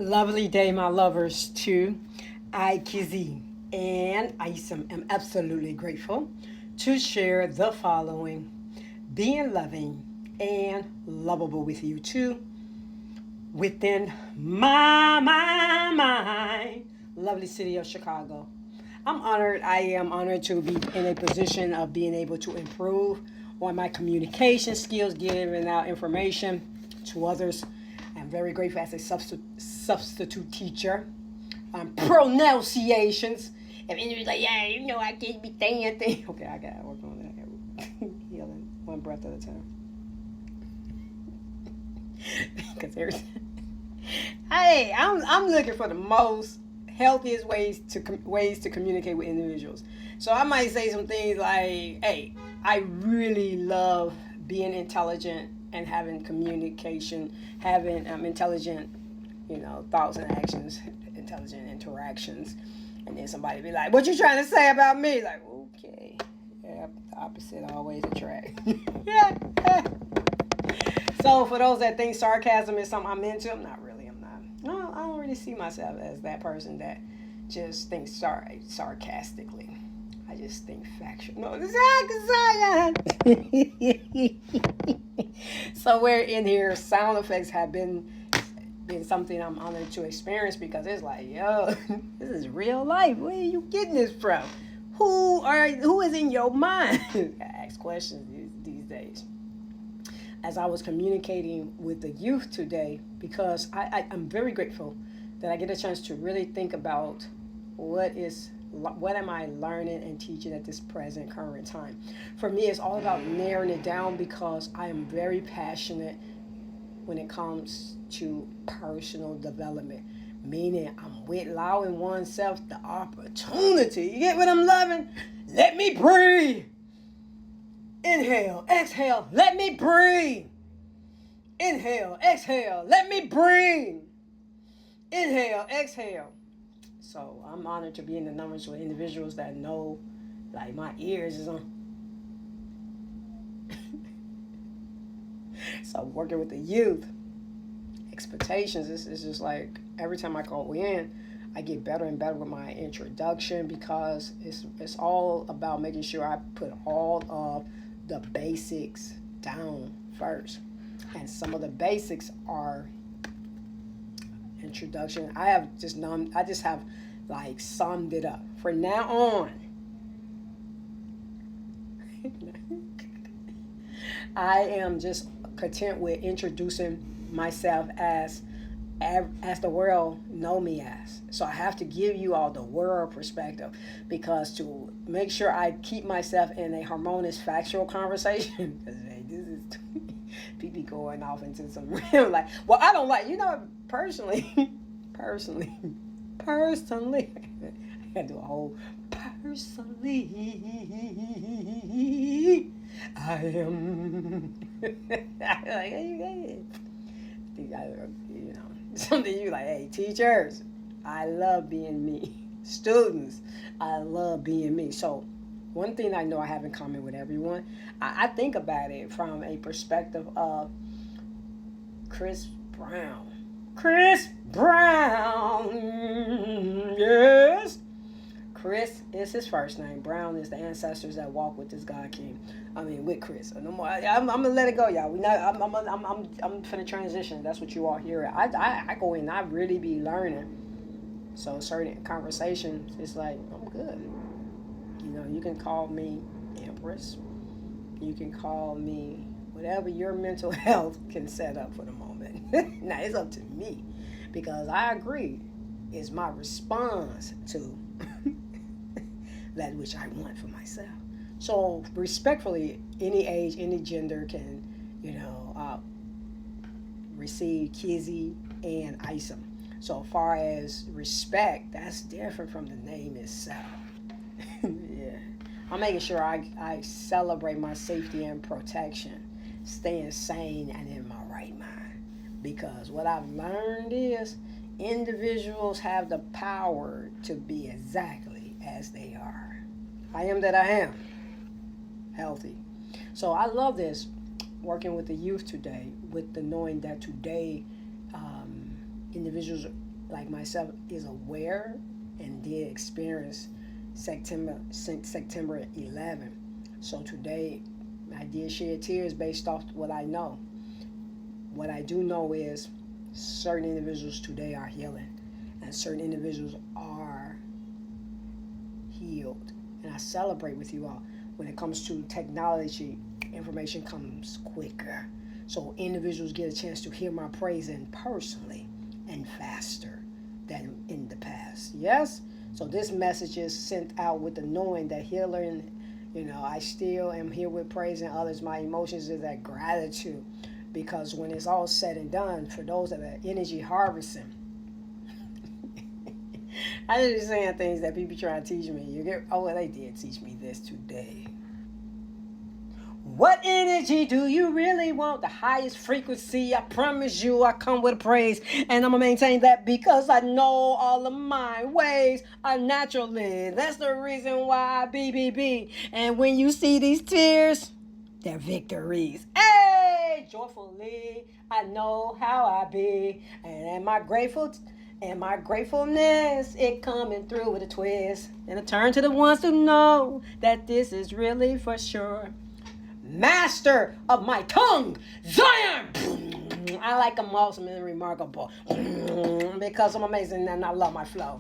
Lovely day, my lovers, too. I, Kizzy, and Isom am absolutely grateful to share the following being loving and lovable with you, too, within my lovely city of Chicago. I am honored to be in a position of being able to improve on my communication skills, giving out information to others. I'm very grateful as a substitute teacher. Pronunciations. If anybody's like, yeah, I can't be saying things. Okay, I got to work on that. Healing one breath at a time. Because I'm looking for the most healthiest ways to communicate with individuals. So I might say some things like, "Hey, I really love being intelligent and having communication, having intelligent, thoughts and actions, intelligent interactions." And then somebody be like, "What you trying to say about me?" Like, okay, yeah, the opposite always attract. Yeah. So for those that think sarcasm is something I'm into, I'm not really. I'm not. No, I don't really see myself as that person that just thinks sarcastically. I just think factual. No, so we're in here. Sound effects have been something I'm honored to experience because it's like, yo, this is real life. Where are you getting this from? Who is in your mind? I ask questions these days. As I was communicating with the youth today, because I'm very grateful that I get a chance to really think about what am I learning and teaching at this present current time. For me, it's all about narrowing it down because I am very passionate when it comes to personal development. Meaning, I'm with allowing oneself the opportunity. You get what I'm loving? Let me breathe. Inhale, exhale, let me breathe. Inhale, exhale, let me breathe. Inhale, exhale. So I'm honored to be in the numbers with individuals that know, like my ears is on. So working with the youth, expectations is just like every time I go in, I get better and better with my introduction because it's all about making sure I put all of the basics down first. And some of the basics are introduction. I just have like summed it up. For now on, I am just content with introducing myself as the world know me as. So I have to give you all the world perspective because to make sure I keep myself in a harmonious factual conversation, because hey, this is people going off into some real like, well, I don't like, personally, I gotta do a whole personally. I am like, something you like, hey, teachers, I love being me. Students, I love being me. So one thing I know I have in common with everyone, I think about it from a perspective of Chris Brown. Chris Brown, yes. Chris is his first name. Brown is the ancestors that walk with this God King. I mean, with Chris. No more. I'm gonna let it go, y'all. We not. I'm finna transition. That's what you all hear. I go in. I really be learning. So certain conversations, it's like I'm good. You can call me Empress. You can call me whatever your mental health can set up for the moment. Now it's up to me because I agree. It's my response to that which I want for myself. So respectfully, any age, any gender can, receive Kizzy and Isom. So far as respect, that's different from the name itself. Yeah. I'm making sure I celebrate my safety and protection, staying sane and in my right mind. Because what I've learned is individuals have the power to be exactly as they are. I am that I am. Healthy. So I love this working with the youth today, with the knowing that today individuals like myself is aware and did experience September 11. So today, I did shed tears based off what I know. What I do know is certain individuals today are healing, and certain individuals are healed. And I celebrate with you all. When it comes to technology, information comes quicker. So individuals get a chance to hear my praising personally and faster than in the past. Yes? So this message is sent out with the knowing that healing, I still am here with praising others. My emotions is that gratitude. Because when it's all said and done, for those that are energy harvesting, I just saying things that people try to teach me. They did teach me this today. What energy do you really want? The highest frequency. I promise you I come with praise. And I'm going to maintain that because I know all of my ways are naturally. That's the reason why I BBB. And when you see these tears, they're victories. Hey, joyfully, I know how I be. And am I grateful? And my gratefulness, it coming through with a twist. And I turn to the ones who know that this is really for sure. Master of my tongue, Zion. I like them awesome and remarkable because I'm amazing and I love my flow.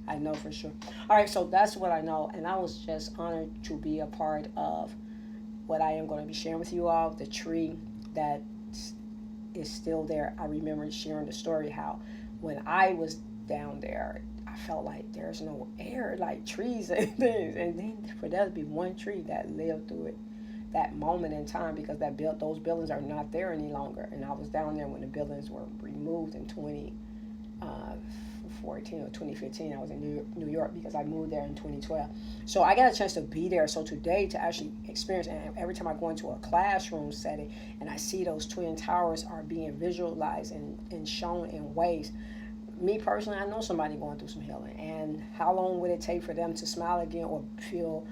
I know for sure. All right, so that's what I know. And I was just honored to be a part of what I am going to be sharing with you all. The tree that is still there. I remember sharing the story how when I was down there, I felt like there's no air, like trees and things. And then for there to be one tree that lived through it, that moment in time, because those buildings are not there any longer. And I was down there when the buildings were removed in 2014 or 2015. I was in New York because I moved there in 2012. So I got a chance to be there. So today to actually experience, and every time I go into a classroom setting and I see those twin towers are being visualized and shown in ways, me personally, I know somebody going through some healing. And how long would it take for them to smile again or feel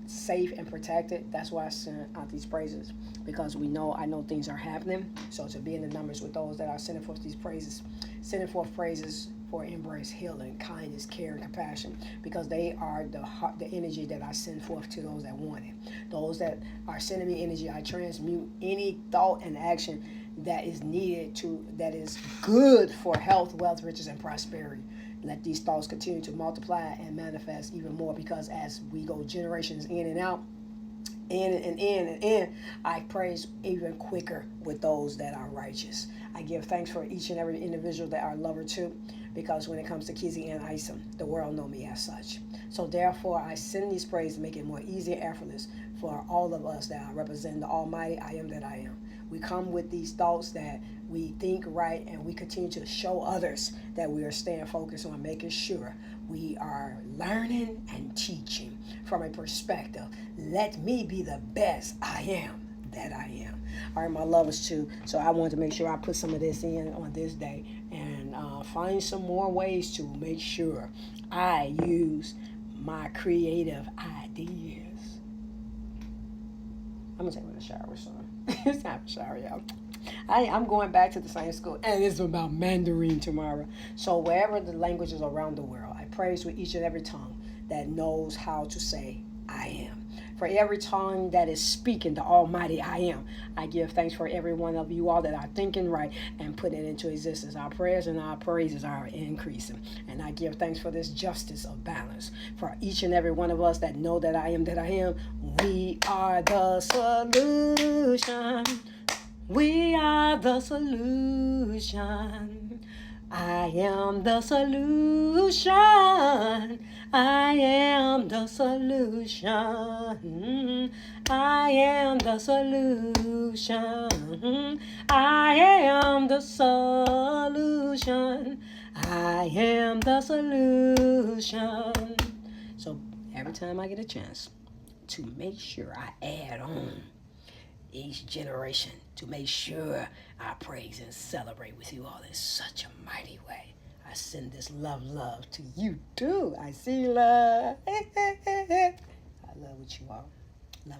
safe and protected? That's why I send out these praises, because I know things are happening. So to be in the numbers with those that are sending forth these praises, sending forth praises for embrace, healing, kindness, care, and compassion, because they are the energy that I send forth to those that want it. Those that are sending me energy, I transmute any thought and action that is needed that is good for health, wealth, riches, and prosperity. Let these thoughts continue to multiply and manifest even more, because as we go generations in and out, in and in and in, I praise even quicker with those that are righteous. I give thanks for each and every individual that are lover too, because when it comes to Kizzy and Isom, the world know me as such. So therefore, I send these praises to make it more easy and effortless for all of us that represent the Almighty I am that I am. We come with these thoughts that we think right, and we continue to show others that we are staying focused on making sure we are learning and teaching from a perspective. Let me be the best I am that I am. All right, my lovers too. So I wanted to make sure I put some of this in on this day and find some more ways to make sure I use my creative ideas. I'm going to take a shower soon. It's time for shower, y'all. I'm going back to the same school, and it's about Mandarin tomorrow. So wherever the languages around the world, I praise with each and every tongue that knows how to say I am. For every tongue that is speaking the Almighty I am, I give thanks for every one of you all that are thinking right and putting it into existence. Our prayers and our praises are increasing. And I give thanks for this justice of balance. For each and every one of us that know that I am, we are the solution. We are the solution. I am the solution. I am the solution. I am the solution. I am the solution. I am the solution. So every time I get a chance to make sure I add on each generation, to make sure I praise and celebrate with you all in such a mighty way, I send this love to you too. I see love. I love with you all. Love.